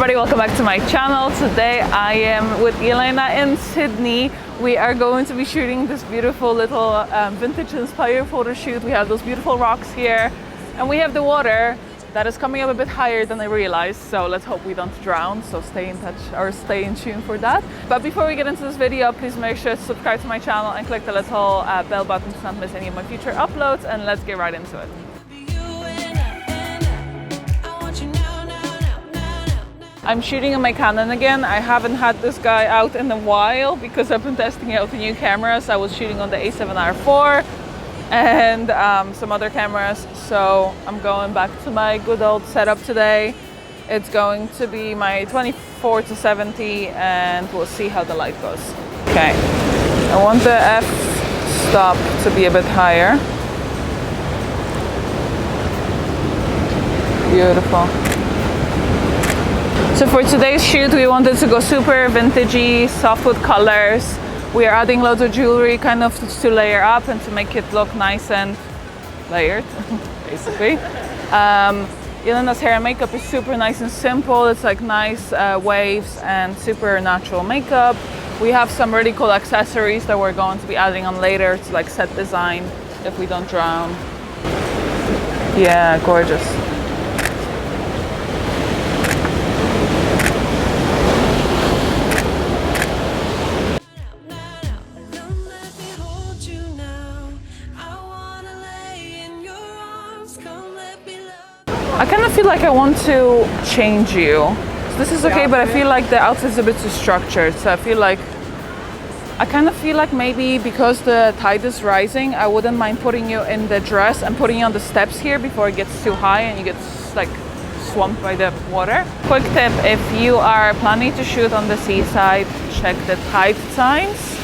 everybody, welcome back to my channel. Today I am with Elena in Sydney. We are going to be shooting this beautiful little vintage inspired photo shoot. We have those beautiful rocks here and we have the water that is coming up a bit higher than I realized, so let's hope we don't drown. So stay in touch or stay in tune for that. But before we get into this video, please make sure to subscribe to my channel and click the little bell button to not miss any of my future uploads, and let's get right into it. I'm shooting on my Canon again. I haven't had this guy out in a while because I've been testing out the new cameras. I was shooting on the A7R4 and some other cameras. So I'm going back to my good old setup today. It's going to be my 24-70 and we'll see how the light goes. Okay, I want the f-stop to be a bit higher. Beautiful. So for today's shoot, we wanted to go super vintagey, soft wood colors. We are adding loads of jewelry kind of to layer up and to make it look nice and layered, basically. Elena's hair and makeup is super nice and simple. It's like nice waves and super natural makeup. We have some really cool accessories that we're going to be adding on later to like set design if we don't drown. Yeah, gorgeous. I kind of feel like I want to change you. So this is okay, but I feel like the outfit's a bit too structured. So I kind of feel like maybe because the tide is rising, I wouldn't mind putting you in the dress and putting you on the steps here before it gets too high and you get like swamped by the water. Quick tip, if you are planning to shoot on the seaside, check the tide signs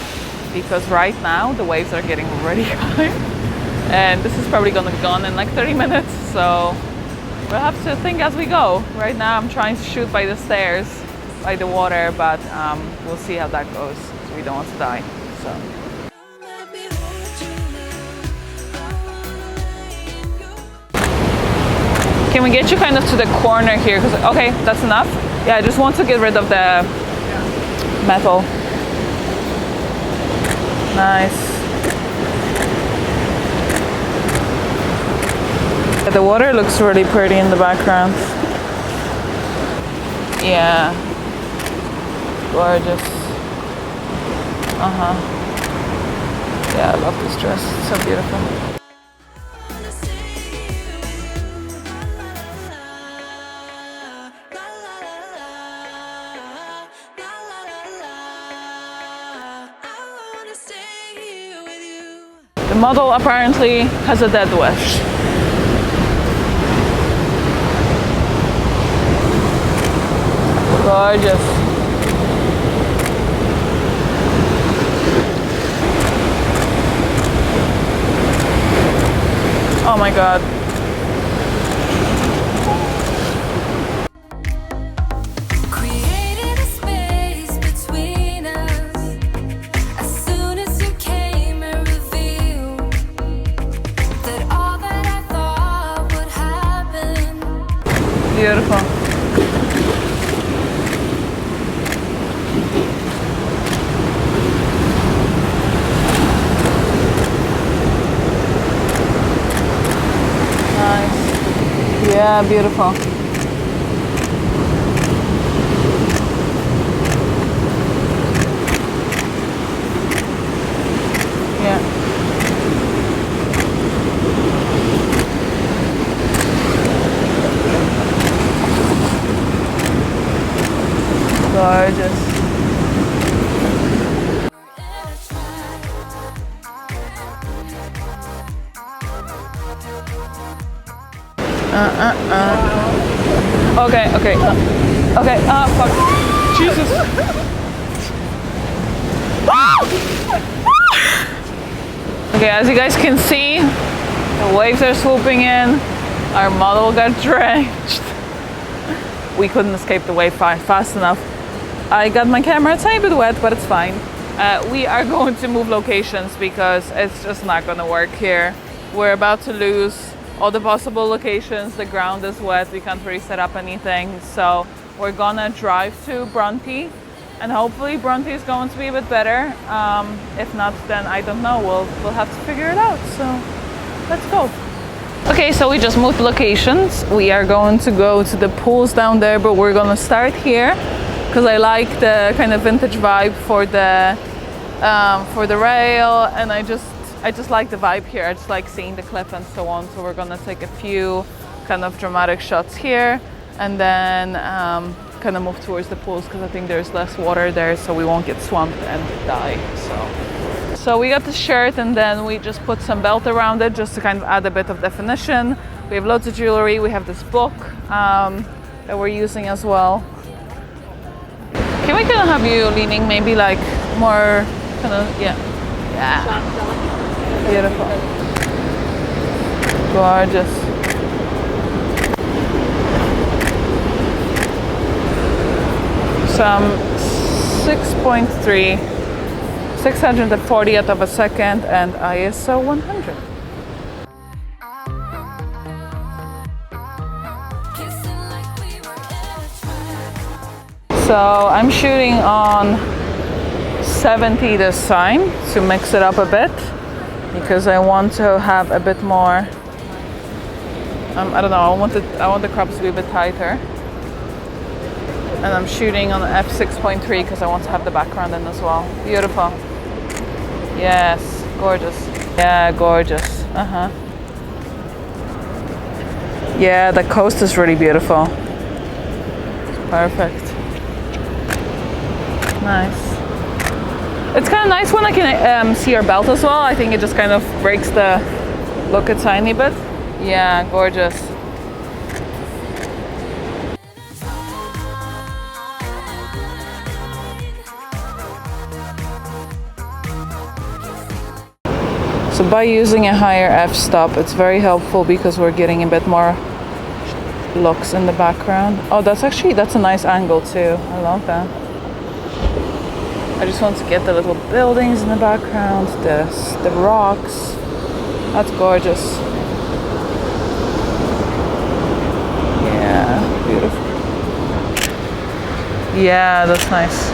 because right now the waves are getting really high. And this is probably gonna be gone in like 30 minutes, so we'll have to think as we go. Right now I'm trying to shoot by the stairs, by the water, but we'll see how that goes. So we don't want to die. So. Can we get you kind of to the corner here? Okay, that's enough. Yeah, I just want to get rid of the metal. Nice. The water looks really pretty in the background. Yeah. Gorgeous. Yeah, I love this dress. It's so beautiful. The model apparently has a dead wish. Gorgeous. Oh my God. Created a space between us as soon as you came and revealed that all that I thought would happen. Beautiful. Yeah, beautiful. Yeah. Gorgeous. Okay, fuck. Jesus. Okay, as you guys can see, the waves are swooping in. Our model got drenched. We couldn't escape the wave fast enough. I got my camera a tiny bit wet, but it's fine. We are going to move locations because it's just not gonna work here. We're about to lose all the possible locations. The ground is wet, we can't really set up anything. So we're gonna drive to Bronte, and hopefully Bronte is going to be a bit better. If not, then I don't know. We'll have to figure it out. So let's go. Okay, so we just moved locations. We are going to go to the pools down there, but we're gonna start here because I like the kind of vintage vibe for the rail, and I just like the vibe here. I just like seeing the cliff and so on. So we're gonna take a few kind of dramatic shots here, and then kind of move towards the pools because I think there's less water there, so we won't get swamped and die. So we got the shirt, and then we just put some belt around it just to kind of add a bit of definition. We have loads of jewelry. We have this book that we're using as well. Can we kind of have you leaning maybe like more kind of, yeah. Beautiful. Gorgeous. Some 6.3, 640th of a second, and ISO 100. So I'm shooting on 70 this time to mix it up a bit because I want to have a bit more. I don't know. I want the crops to be a bit tighter. And I'm shooting on f6.3 because I want to have the background in as well. Beautiful. Yes, gorgeous. Yeah, gorgeous. Yeah, the coast is really beautiful. It's perfect. Nice. It's kind of nice when I can see your belt as well. I think it just kind of breaks the look a tiny bit. Yeah, gorgeous. So by using a higher f-stop, it's very helpful because we're getting a bit more looks in the background. Oh, that's a nice angle too. I love that. I just want to get the little buildings in the background, the rocks. That's gorgeous. Yeah, beautiful. Yeah, that's nice.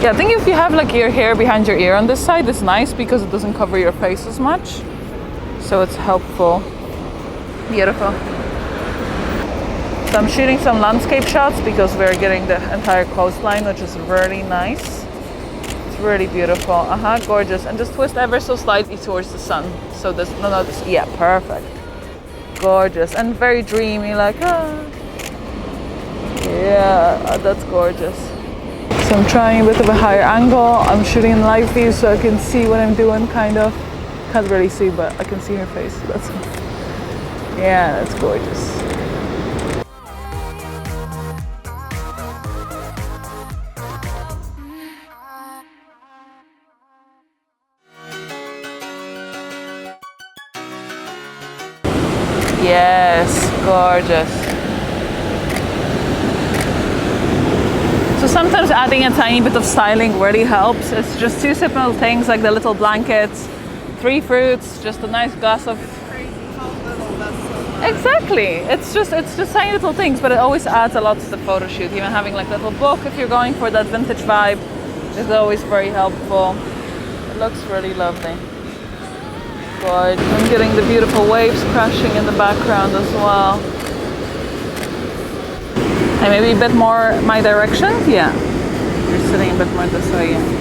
Yeah, I think if you have like your hair behind your ear on this side, it's nice because it doesn't cover your face as much. So it's helpful. Beautiful. So I'm shooting some landscape shots because we're getting the entire coastline, which is really nice. It's really beautiful. Gorgeous. And just twist ever so slightly towards the sun. So this, yeah, perfect. Gorgeous and very dreamy, like, yeah, that's gorgeous. So I'm trying a bit of a higher angle. I'm shooting in live view so I can see what I'm doing, kind of. Can't really see, but I can see her face. So that's, yeah, that's gorgeous. Yes, gorgeous. So sometimes adding a tiny bit of styling really helps. It's just two simple things like the little blankets, 3 fruits, just a nice glass of. Exactly. It's just tiny little things, but it always adds a lot to the photo shoot. Even having like a little book, if you're going for that vintage vibe, is always very helpful. It looks really lovely. Good. I'm getting the beautiful waves crashing in the background as well. And maybe a bit more my direction. Yeah. You're sitting a bit more this way. Yeah.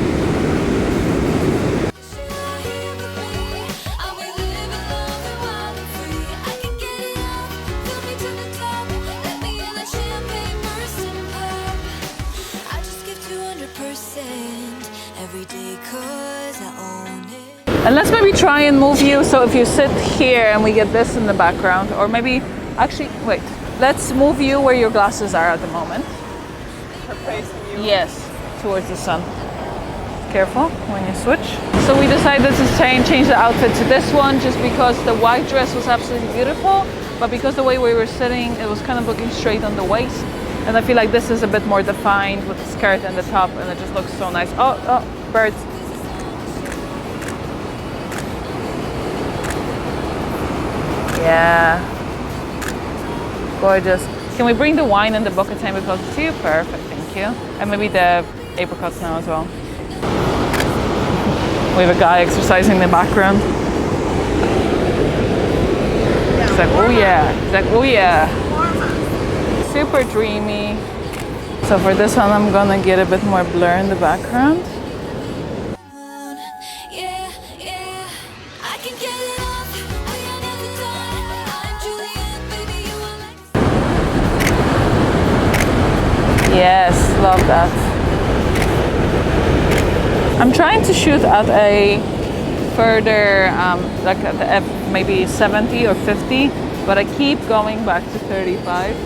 And let's maybe try and move you so if you sit here and we get this in the background, or maybe actually wait, let's move you where your glasses are at the moment. Her facing you? Yes, towards the sun. Careful when you switch. So we decided to change the outfit to this one just because the white dress was absolutely beautiful, but because the way we were sitting, it was kind of looking straight on the waist. And I feel like this is a bit more defined with the skirt and the top, and it just looks so nice. Oh, birds. Yeah, Gorgeous. Can we bring the wine and the bucket table closer to you? Perfect, thank you. And maybe the apricots now as well. We have a guy exercising in the background. He's like, oh yeah. He's like, oh yeah. Super dreamy. So for this one, I'm gonna get a bit more blur in the background. Yeah, yeah, I can get it off. I got nothing done. I'm Juliet, baby, you are like. Yes, love that. I'm trying to shoot at a further, like at the maybe 70 or 50, but I keep going back to 35.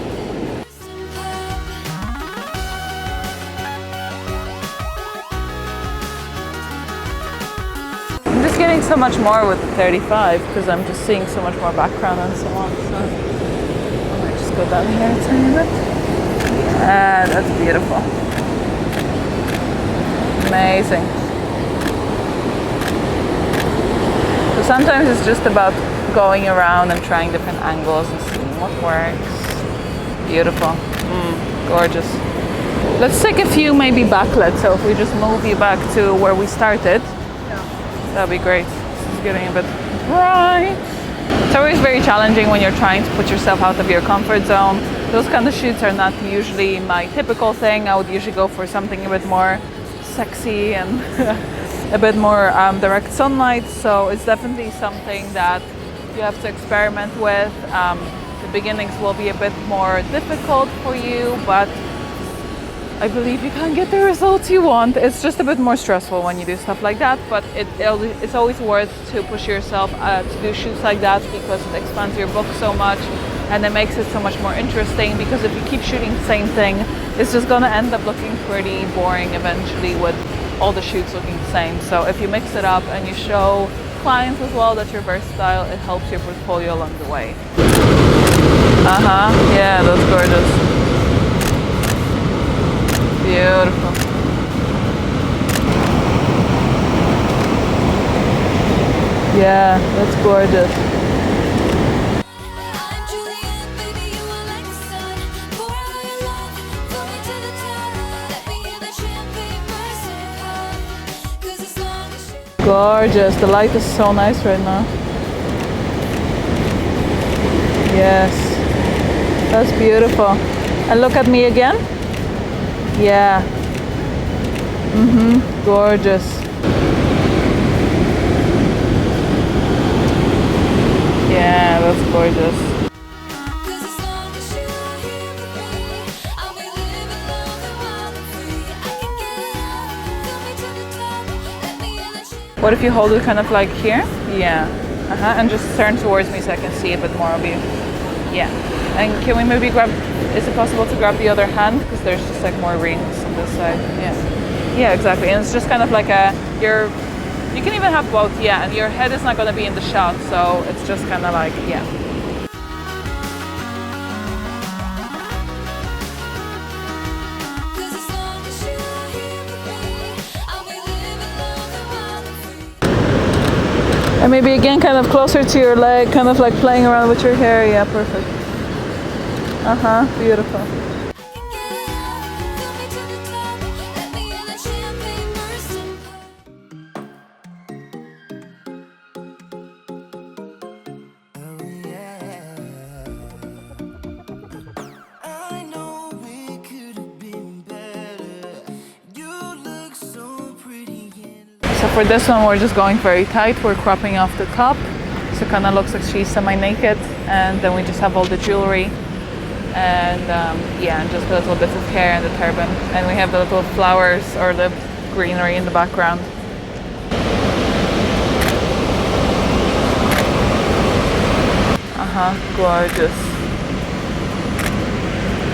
I'm just getting so much more with the 35 because I'm just seeing so much more background and so on. So I might just go down here a tiny bit. Yeah, that's beautiful. Amazing. So sometimes it's just about going around and trying different angles and seeing what works. Beautiful. Gorgeous. Let's take a few maybe backlit. So if we just move you back to where we started, that'd be great. This is getting a bit bright. It's always very challenging when you're trying to put yourself out of your comfort zone. Those kind of shoots are not usually my typical thing. I would usually go for something a bit more sexy and a bit more direct sunlight. So it's definitely something that you have to experiment with. The beginnings will be a bit more difficult for you, but I believe you can get the results you want. It's just a bit more stressful when you do stuff like that, but it's always worth to push yourself to do shoots like that because it expands your book so much and it makes it so much more interesting, because if you keep shooting the same thing, it's just gonna end up looking pretty boring eventually with all the shoots looking the same. So if you mix it up and you show clients as well that you're versatile, it helps your portfolio along the way. Yeah, that's gorgeous. Beautiful. Yeah, that's gorgeous. I'm Juliet, baby, you are like the sun. Pour out your love, pull me to the top. Let me hear the champagne burst and pop. 'Cause as long as you Gorgeous. The light is so nice right now. Yes. That's beautiful. And look at me again. Yeah. Gorgeous. Yeah, that's gorgeous. 'Cause as long as you are here with me, I'll be living long and wild and free. I can get it up, pull me to the top. Let me hear the champagne. What if you hold it kind of like here? Yeah. And just turn towards me so I can see a bit more of you. Yeah. And can we maybe grab, is it possible to grab the other hand? Because there's just like more rings on this side. Yeah. Yeah, exactly. And it's just kind of like you can even have both, yeah, and your head is not going to be in the shot, so it's just kind of like, yeah. 'Cause as long as you are here with me, I'll be living long and wild and free. And maybe again kind of closer to your leg, kind of like playing around with your hair. Yeah, perfect. Beautiful. I can get it up, pull me to the top. Let me hear the champagne burst and pop. I know it could have been better. You look so pretty and So for this one, we're just going very tight. We're cropping off the top, so it kind of looks like she's semi-naked, and then we just have all the jewelry. And yeah, and just a little bits of hair and the turban. And we have the little flowers or the greenery in the background. Gorgeous.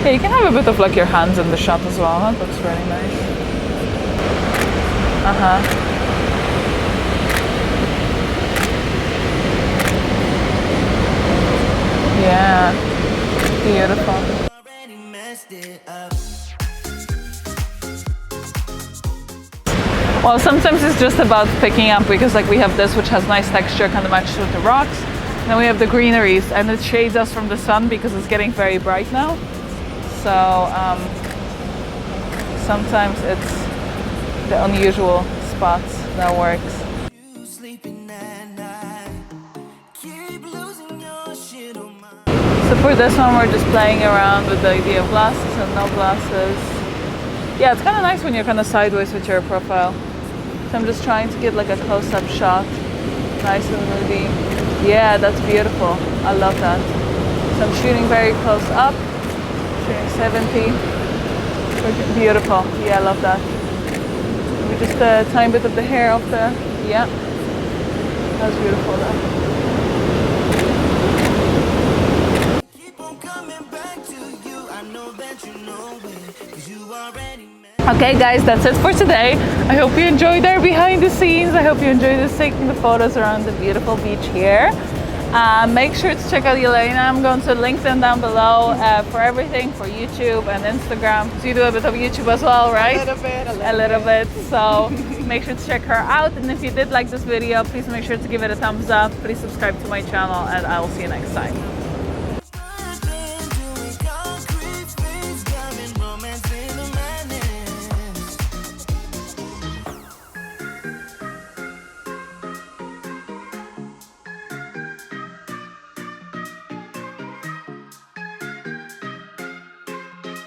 Yeah, you can have a bit of like your hands in the shot as well. That looks really nice. Yeah, beautiful. already messed it up. Well, sometimes it's just about picking up, because like we have this which has nice texture, kind of matches with the rocks. Then we have the greeneries, and it shades us from the sun because it's getting very bright now. So sometimes it's the unusual spots that works. You sleeping at night. Keep losing your shit on my. So for this one, we're just playing around with the idea of glasses and no glasses. Yeah, it's kind of nice when you're kind of sideways with your profile. So I'm just trying to get like a close-up shot, nice and moody. Yeah, that's beautiful. I love that. So I'm shooting very close up, shooting 70. Beautiful. Yeah, I love that. We just a tiny bit of the hair off the. Yeah, that's beautiful. Though. Keep on coming back to you. I know that you know it, 'cause you already met. Okay guys, that's it for today. I hope you enjoyed our behind the scenes. I hope you enjoyed us taking the photos around the beautiful beach here. Make sure to check out Elena. I'm going to link them down below for everything, for YouTube and Instagram. So you do a bit of YouTube as well, right? A little bit. So make sure to check her out. And if you did like this video, please make sure to give it a thumbs up. Please subscribe to my channel, and I will see you next time.